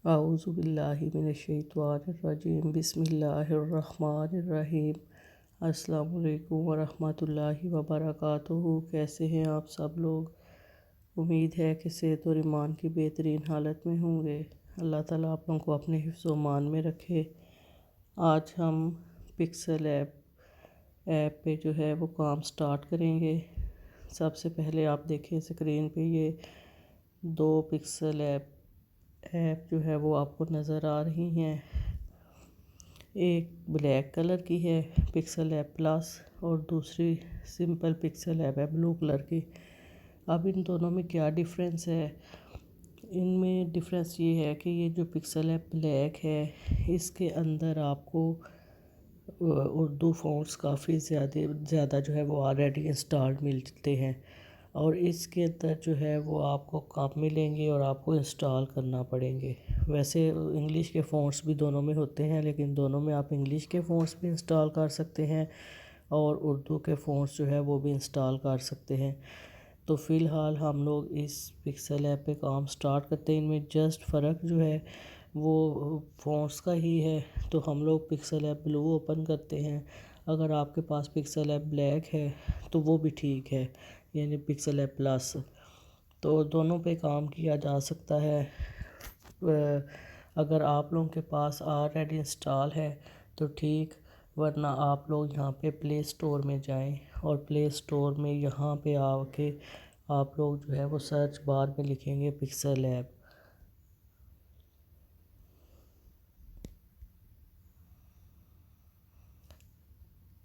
आऊज़ुबिल्लाहि मिनश्शैतानिर्रजीम बिस्मिल्लाहिर्रहमानिर्रहीम। अस्सलाम वालेकुम वरहमतुल्लाहि वबरकातुहू। कैसे हैं आप सब लोग? उम्मीद है कि सेहत और ईमान की बेहतरीन हालत में होंगे। अल्लाह ताला आप लोगों को अपने हिफ्ज़ व मान में रखे। आज हम पिक्सल ऐप पे जो है वो काम स्टार्ट करेंगे। सबसे पहले आप देखें स्क्रीन पे ये दो पिक्सल ऐप जो है वो आपको नज़र आ रही हैं। एक ब्लैक कलर की है पिक्सल ऐप प्लस और दूसरी सिंपल पिक्सल ऐप है ब्लू कलर की। अब इन दोनों में क्या डिफरेंस है? इनमें डिफरेंस ये है कि ये जो पिक्सल ऐप ब्लैक है इसके अंदर आपको उर्दू फ़ॉन्ट्स काफ़ी ज़्यादा जो है वो ऑलरेडी इंस्टॉल्ड मिलते हैं और इसके अंदर जो है वो आपको कम मिलेंगे और आपको इंस्टॉल करना पड़ेंगे। वैसे इंग्लिश के फ़ॉन्ट्स भी दोनों में होते हैं, लेकिन दोनों में आप इंग्लिश के फ़ॉन्ट्स भी इंस्टॉल कर सकते हैं और उर्दू के फ़ॉन्ट्स जो है वो भी इंस्टॉल कर सकते हैं। तो फ़िलहाल हम लोग इस पिक्सल ऐप पे काम स्टार्ट करते हैं। इनमें जस्ट फ़र्क जो है वो फ़ॉन्ट्स का ही है। तो हम लोग पिक्सल ऐप ब्लू ओपन करते हैं। अगर आपके पास पिक्सल ऐप ब्लैक है तो वो भी ठीक है, यानी पिक्सल ऐप प्लस। तो दोनों पे काम किया जा सकता है। अगर आप लोगों के पास ऑलरेडी इंस्टॉल है तो ठीक, वरना आप लोग यहाँ पे प्ले स्टोर में जाएं और प्ले स्टोर में यहाँ पे आके आप लोग जो है वो सर्च बार में लिखेंगे पिक्सल ऐप।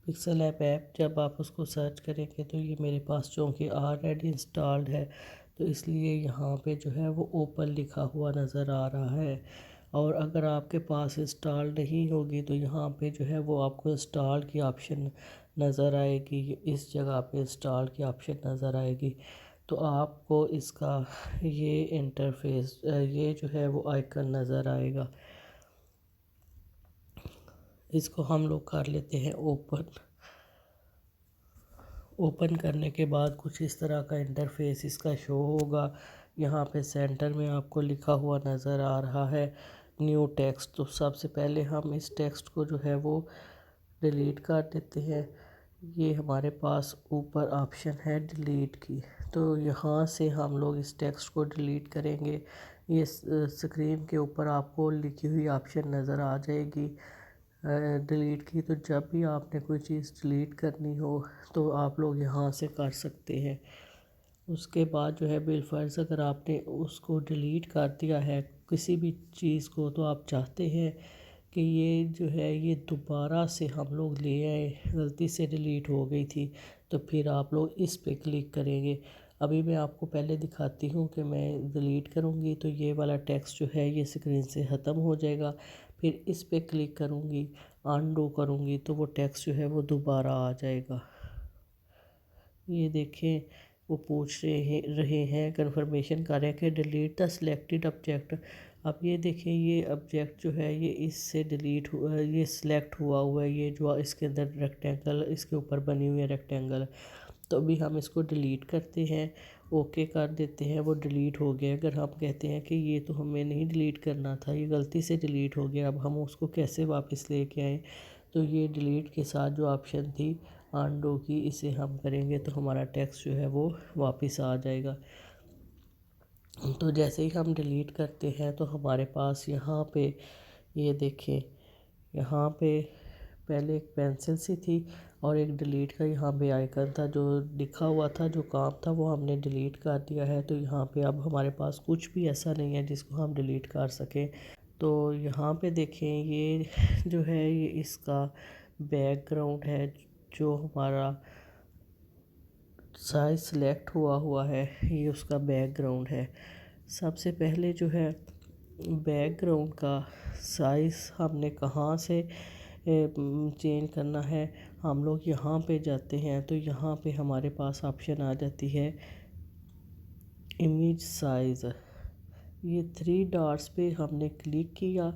पिक्सल ऐप जब आप उसको सर्च करेंगे तो ये मेरे पास चूँकि ऑलरेडी इंस्टॉल्ड है तो इसलिए यहाँ पे जो है वो ओपन लिखा हुआ नज़र आ रहा है। और अगर आपके पास इंस्टॉल नहीं होगी तो यहाँ पे जो है वो आपको इंस्टॉल की ऑप्शन नज़र आएगी, इस जगह पे इंस्टॉल की ऑप्शन नज़र आएगी। तो आपको इसका ये इंटरफेस ये जो है वो आइकन नज़र आएगा। इसको हम लोग कर लेते हैं ओपन। ओपन करने के बाद कुछ इस तरह का इंटरफेस इसका शो होगा। यहाँ पे सेंटर में आपको लिखा हुआ नज़र आ रहा है न्यू टेक्स्ट। तो सबसे पहले हम इस टेक्स्ट को जो है वो डिलीट कर देते हैं। ये हमारे पास ऊपर ऑप्शन है डिलीट की, तो यहाँ से हम लोग इस टेक्स्ट को डिलीट करेंगे। ये स्क्रीन के ऊपर आपको लिखी हुई ऑप्शन नज़र आ जाएगी डिलीट की। तो जब भी आपने कोई चीज़ डिलीट करनी हो तो आप लोग यहाँ से कर सकते हैं। उसके बाद जो है बिलफर्ज अगर आपने उसको डिलीट कर दिया है किसी भी चीज़ को, तो आप चाहते हैं कि ये जो है ये दोबारा से हम लोग ले आए, गलती से डिलीट हो गई थी, तो फिर आप लोग इस पे क्लिक करेंगे। अभी मैं आपको पहले दिखाती हूँ कि मैं डिलीट करूँगी तो ये वाला टेक्स्ट जो है ये स्क्रीन से ख़त्म हो जाएगा। फिर इस पे क्लिक करूँगी, अनडू करूँगी तो वो टेक्स्ट जो है वो दोबारा आ जाएगा। ये देखें वो पूछ रहे हैं कंफर्मेशन कर रहे हैं कि डिलीट द सिलेक्टेड ऑब्जेक्ट। अब ये देखें ये ऑब्जेक्ट जो है ये इससे डिलीट हुआ, ये सिलेक्ट हुआ है, ये जो इसके अंदर रेक्टेंगल इसके ऊपर बनी हुई है रेक्टेंगल। तो अभी हम इसको डिलीट करते हैं, ओके कर देते हैं, वो डिलीट हो गया। अगर हम कहते हैं कि ये तो हमें नहीं डिलीट करना था, ये गलती से डिलीट हो गया, अब हम उसको कैसे वापस लेके आएँ? तो ये डिलीट के साथ जो ऑप्शन थी अनडू की, इसे हम करेंगे तो हमारा टेक्स्ट जो है वो वापस आ जाएगा। तो जैसे ही हम डिलीट करते हैं तो हमारे पास यहाँ पे ये देखें, यहाँ पे पहले एक पेंसिल सी थी और एक डिलीट का यहाँ पे आइकन था, जो लिखा हुआ था, जो काम था वो हमने डिलीट कर दिया है। तो यहाँ पे अब हमारे पास कुछ भी ऐसा नहीं है जिसको हम डिलीट कर सकें। तो यहाँ पे देखें ये जो है ये इसका बैकग्राउंड है, जो हमारा साइज सिलेक्ट हुआ है, ये उसका बैकग्राउंड है। सबसे पहले जो है बैकग्राउंड का साइज़ हमने कहाँ से चेंज करना है, हम लोग यहाँ पे जाते हैं तो यहाँ पे हमारे पास ऑप्शन आ जाती है इमेज साइज़। ये थ्री डॉट्स पे हमने क्लिक किया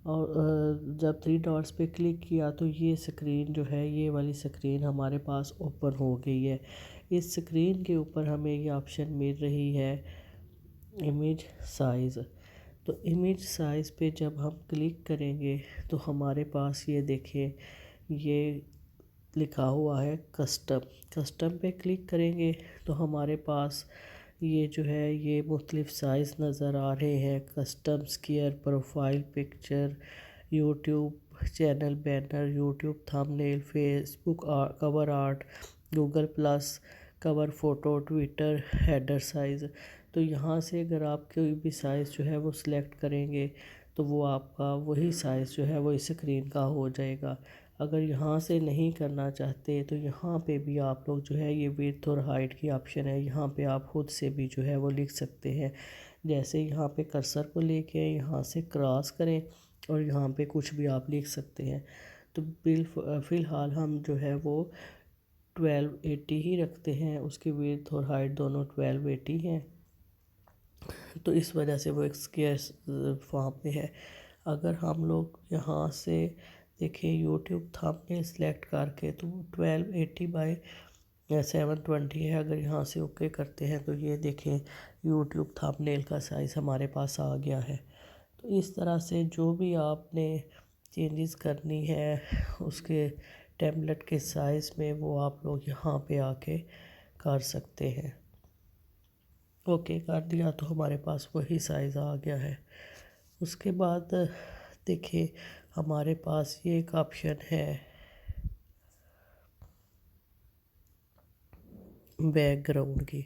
और जब थ्री डॉट्स पे क्लिक किया तो ये स्क्रीन जो है ये वाली स्क्रीन हमारे पास ओपन हो गई है। इस स्क्रीन के ऊपर हमें ये ऑप्शन मिल रही है इमेज साइज़। तो इमेज साइज़ पे जब हम क्लिक करेंगे तो हमारे पास ये देखिए ये लिखा हुआ है कस्टम। कस्टम पे क्लिक करेंगे तो हमारे पास ये जो है ये मुख्तलिफ़ साइज़ नज़र आ रहे हैं। Custom square, profile picture, YouTube channel banner, YouTube thumbnail, Facebook cover art, Google plus cover photo, Twitter header size. तो यहाँ से अगर आप कोई भी साइज़ जो है वो सिलेक्ट करेंगे तो वो आपका वही साइज़ जो है वो इस स्क्रीन का हो जाएगा। अगर यहाँ से नहीं करना चाहते तो यहाँ पे भी आप लोग जो है ये विड्थ और हाइट की ऑप्शन है, यहाँ पे आप खुद से भी जो है वो लिख सकते हैं। जैसे यहाँ पे कर्सर को लेके यहाँ से क्रॉस करें और यहाँ पे कुछ भी आप लिख सकते हैं। तो फ़िलहाल हम जो है वो 1280 ही रखते हैं, उसकी विड्थ और हाइट दोनों 1280 हैं। तो इस वजह से वो एक स्क्वायर फॉर्म में है। अगर हम लोग यहाँ से देखें यूट्यूब थंबनेल सेलेक्ट करके तो 1280 बाई 720 है। अगर यहाँ से ओके करते हैं तो ये देखें यूट्यूब थंबनेल का साइज़ हमारे पास आ गया है। तो इस तरह से जो भी आपने चेंजेस करनी है उसके टेम्पलेट के साइज़ में वो आप लोग यहाँ पे आके कर सकते हैं। ओके कर दिया तो हमारे पास वही साइज़ आ गया है। उसके बाद देखिए हमारे पास ये एक ऑप्शन है बैकग्राउंड की।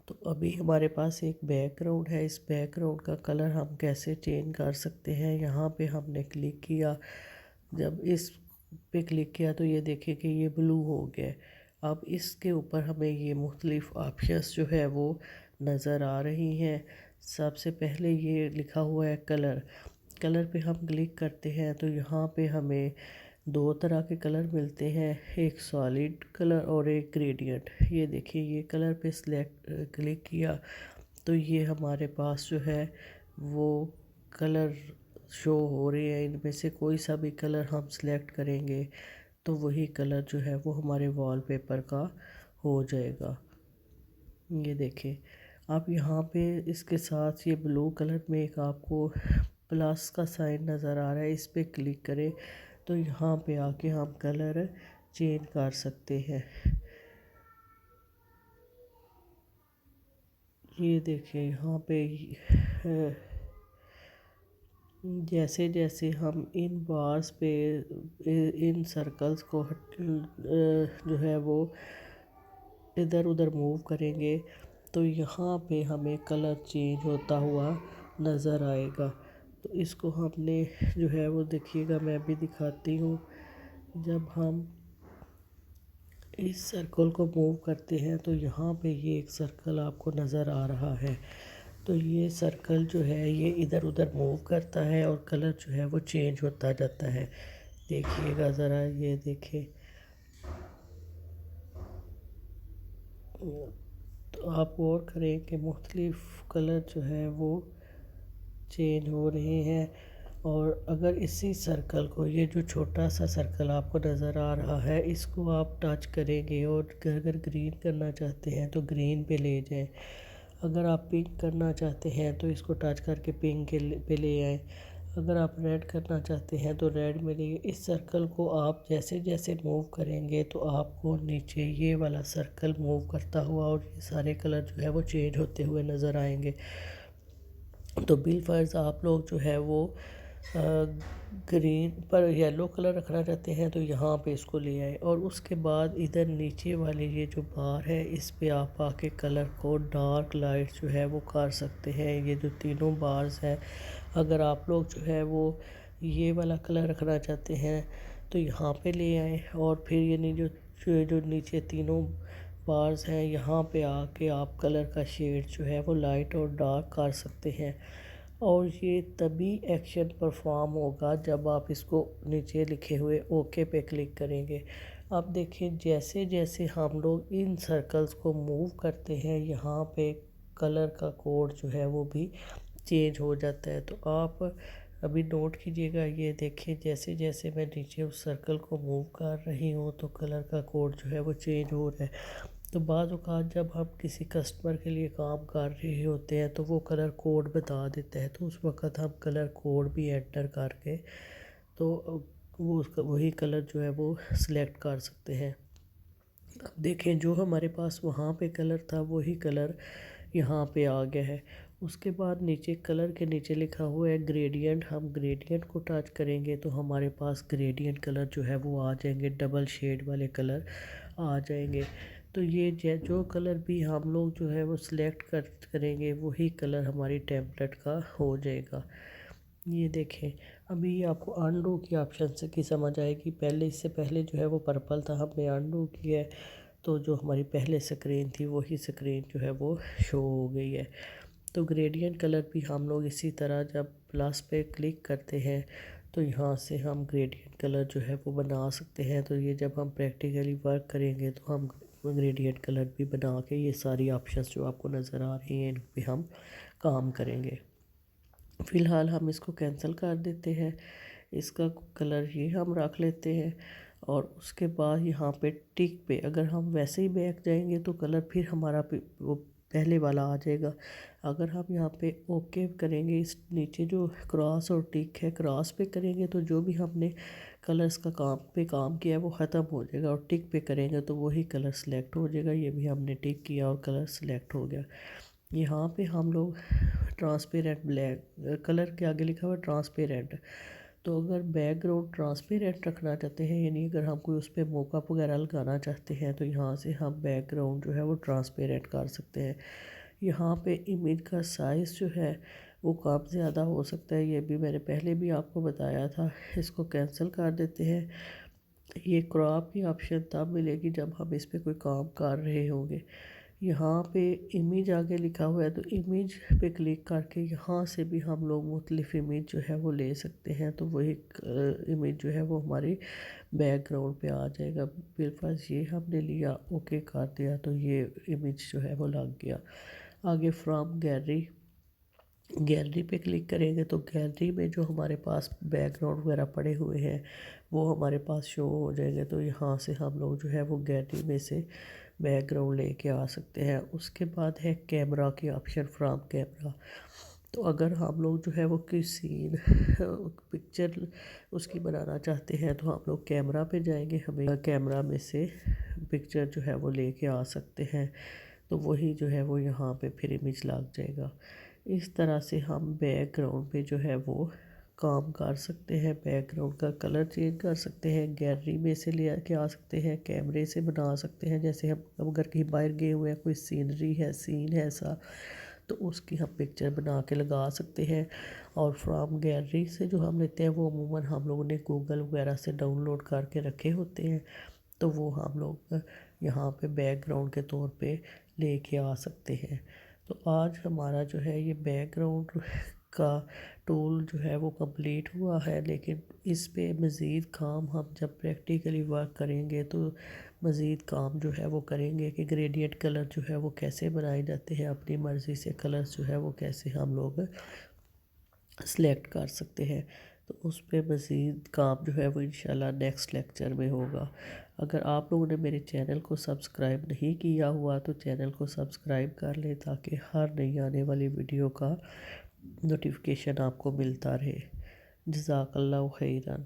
तो अभी हमारे पास एक बैकग्राउंड है, इस बैकग्राउंड का कलर हम कैसे चेंज कर सकते हैं। यहाँ पे हमने क्लिक किया, जब इस पे क्लिक किया तो ये देखिए कि ये ब्लू हो गया। अब इसके ऊपर हमें ये मुख्तलिफ़ ऑप्शंस जो है वो नज़र आ रही हैं। सबसे पहले ये लिखा हुआ है कलर। कलर पे हम क्लिक करते हैं तो यहाँ पे हमें दो तरह के कलर मिलते हैं, एक सॉलिड कलर और एक ग्रेडियंट। ये देखिए ये कलर पे सिलेक्ट क्लिक किया तो ये हमारे पास जो है वो कलर शो हो रहे हैं। इनमें से कोई सा भी कलर हम सिलेक्ट करेंगे तो वही कलर जो है वो हमारे वॉलपेपर का हो जाएगा। ये देखिए आप यहाँ पे इसके साथ ये ब्लू कलर में एक आपको प्लस का साइन नज़र आ रहा है, इस पे क्लिक करें तो यहाँ पे आके हम कलर चेंज कर सकते हैं। ये देखिए यहाँ पे जैसे जैसे हम इन बार्स पे इन सर्कल्स को जो है वो इधर उधर मूव करेंगे तो यहाँ पे हमें कलर चेंज होता हुआ नज़र आएगा। तो इसको हमने जो है वो देखिएगा, मैं भी दिखाती हूँ। जब हम इस सर्कल को मूव करते हैं तो यहाँ पे ये एक सर्कल आपको नज़र आ रहा है। तो ये सर्कल जो है ये इधर उधर मूव करता है और कलर जो है वो चेंज होता जाता है। देखिएगा ज़रा, ये देखिए। तो आप गौर करें कि मुख्तलिफ़ कलर जो है वो चेंज हो रहे हैं। और अगर इसी सर्कल को, ये जो छोटा सा सर्कल आपको नज़र आ रहा है, इसको आप टच करेंगे और अगर ग्रीन करना चाहते हैं तो ग्रीन पे ले जाएं। अगर आप पिंक करना चाहते हैं तो इसको टच करके पिंक पे ले आएँ। अगर आप रेड करना चाहते हैं तो रेड में ले। इस सर्कल को आप जैसे जैसे मूव करेंगे तो आपको नीचे ये वाला सर्कल मूव करता हुआ और ये सारे कलर जो है वो चेंज होते हुए नज़र आएंगे। तो बिलफर्ज आप लोग जो है वो ग्रीन पर येलो कलर रखना चाहते हैं तो यहाँ पे इसको ले आए और उसके बाद इधर नीचे वाले ये जो बार है इस पे आप आके कलर को डार्क लाइट जो है वो कर सकते हैं। ये जो तीनों बार्स हैं, अगर आप लोग जो है वो ये वाला कलर रखना चाहते हैं तो यहाँ पे ले आए और फिर ये जो नीचे तीनों बार्स हैं यहाँ पे आके आप कलर का शेड जो है वो लाइट और डार्क कर सकते हैं। और ये तभी एक्शन परफॉर्म होगा जब आप इसको नीचे लिखे हुए ओके पे क्लिक करेंगे। अब देखिए जैसे जैसे हम लोग इन सर्कल्स को मूव करते हैं यहाँ पे कलर का कोड जो है वो भी चेंज हो जाता है। तो आप अभी नोट कीजिएगा, ये देखिए जैसे जैसे मैं नीचे उस सर्कल को मूव कर रही हूँ तो कलर का कोड जो है वो चेंज हो रहा है। तो बाज़ औक़ात जब हम किसी कस्टमर के लिए काम कर रहे होते हैं तो वो कलर कोड बता देता है, तो उस वक़्त हम कलर कोड भी एंटर करके तो वो उसका वही कलर जो है वो सिलेक्ट कर सकते हैं। अब देखें जो हमारे पास वहाँ पे कलर था वही कलर यहाँ पे आ गया है। उसके बाद नीचे कलर के नीचे लिखा हुआ है ग्रेडियंट, हम ग्रेडियंट को टच करेंगे तो हमारे पास ग्रेडियंट कलर जो है वो आ जाएंगे, डबल शेड वाले कलर आ जाएंगे। तो ये जो कलर भी हम लोग जो है वो सिलेक्ट करेंगे वही कलर हमारी टेम्पलेट का हो जाएगा। ये देखें, अभी ये आपको अनडू की ऑप्शन से की समझ आएगी। पहले इससे पहले जो है वो पर्पल था, हमने अनडू किया है तो जो हमारी पहले स्क्रीन थी वही स्क्रीन जो है वो शो हो गई है। तो ग्रेडियंट कलर भी हम लोग इसी तरह जब प्लस पे क्लिक करते हैं तो यहाँ से हम ग्रेडियंट कलर जो है वो बना सकते हैं। तो ये जब हम प्रैक्टिकली वर्क करेंगे तो हम ग्रेडियंट कलर भी बना के ये सारी ऑप्शंस जो आपको नज़र आ रही हैं इन पे हम काम करेंगे। फ़िलहाल हम इसको कैंसिल कर देते हैं, इसका कलर ये हम रख लेते हैं और उसके बाद यहाँ पे टिक पे अगर हम वैसे ही बैक जाएंगे तो कलर फिर हमारा वो पहले वाला आ जाएगा। अगर हम यहाँ पे ओके करेंगे, इस नीचे जो क्रॉस और टिक है क्रॉस पे करेंगे तो जो भी हमने कलर्स का काम किया है वो ख़त्म हो जाएगा, और टिक पे करेंगे तो वही कलर सेलेक्ट हो जाएगा। ये भी हमने टिक किया और कलर सेलेक्ट हो गया। यहाँ पे हम लोग ट्रांसपेरेंट ब्लैक कलर के आगे लिखा हुआ है ट्रांसपेरेंट, तो अगर बैकग्राउंड ट्रांसपेरेंट रखना चाहते हैं यानी अगर हम कोई उस पर मोकअप वगैरह लगाना चाहते हैं तो यहाँ से हम बैकग्राउंड जो है वो ट्रांसपेरेंट कर सकते हैं। यहाँ पे इमेज का साइज़ जो है वो कम ज़्यादा हो सकता है, ये भी मैंने पहले भी आपको बताया था। इसको कैंसिल कर देते हैं। ये क्रॉप की ऑप्शन तब मिलेगी जब हम इस पर कोई काम कर रहे होंगे। यहाँ पे इमेज आगे लिखा हुआ है तो इमेज पे क्लिक करके यहाँ से भी हम लोग मुख्तलिफ इमेज जो है वो ले सकते हैं। तो वही इमेज जो है वो हमारी बैकग्राउंड पे आ जाएगा। बिलफर्ज ये हमने लिया, ओके कर दिया तो ये इमेज जो है वो लग गया। आगे फ्रॉम गैलरी पे क्लिक करेंगे तो गैलरी में जो हमारे पास बैकग्राउंड वगैरह पड़े हुए हैं वो हमारे पास शो हो जाएंगे। तो यहाँ से हम लोग जो है वो गैलरी में से बैकग्राउंड लेके आ सकते हैं। उसके बाद है कैमरा की ऑप्शन, फ्रॉम कैमरा। तो अगर हम लोग जो है वो कोई सीन पिक्चर उसकी बनाना चाहते हैं तो हम लोग कैमरा पे जाएंगे, हमें कैमरा में से पिक्चर जो है वो लेके आ सकते हैं। तो वही जो है वो यहाँ पे फिर इमेज लग जाएगा। इस तरह से हम बैकग्राउंड पे जो है वो काम कर सकते हैं। बैकग्राउंड का कलर चेंज कर सकते हैं, गैलरी में से ले के आ सकते हैं, कैमरे से बना सकते हैं। जैसे हम अगर कहीं बाहर गए हुए हैं, कोई सीनरी है, सीन है ऐसा, तो उसकी हम पिक्चर बना के लगा सकते हैं। और फ्रॉम गैलरी से जो हम लेते हैं वो अमूमन हम लोगों ने गूगल वगैरह से डाउनलोड करके रखे होते हैं, तो वो हम लोग यहाँ पे बैकग्राउंड के तौर पे लेके आ सकते हैं। तो आज हमारा जो है ये बैकग्राउंड का टूल जो है वो कंप्लीट हुआ है, लेकिन इस पे मज़ीद काम हम जब प्रैक्टिकली वर्क करेंगे तो मज़ीद काम जो है वो करेंगे कि ग्रेडियंट कलर जो है वो कैसे बनाए जाते हैं, अपनी मर्ज़ी से कलर्स जो है वो कैसे हम लोग सेलेक्ट कर सकते हैं। तो उस पे मज़ीद काम जो है वो इंशाल्लाह नेक्स्ट लेक्चर में होगा। अगर आप लोगों ने मेरे चैनल को सब्सक्राइब नहीं किया हुआ तो चैनल को सब्सक्राइब कर लें ताकि हर नई आने वाली वीडियो का नोटिफिकेशन आपको मिलता रहे। जज़ाकल्लाहु खैरन।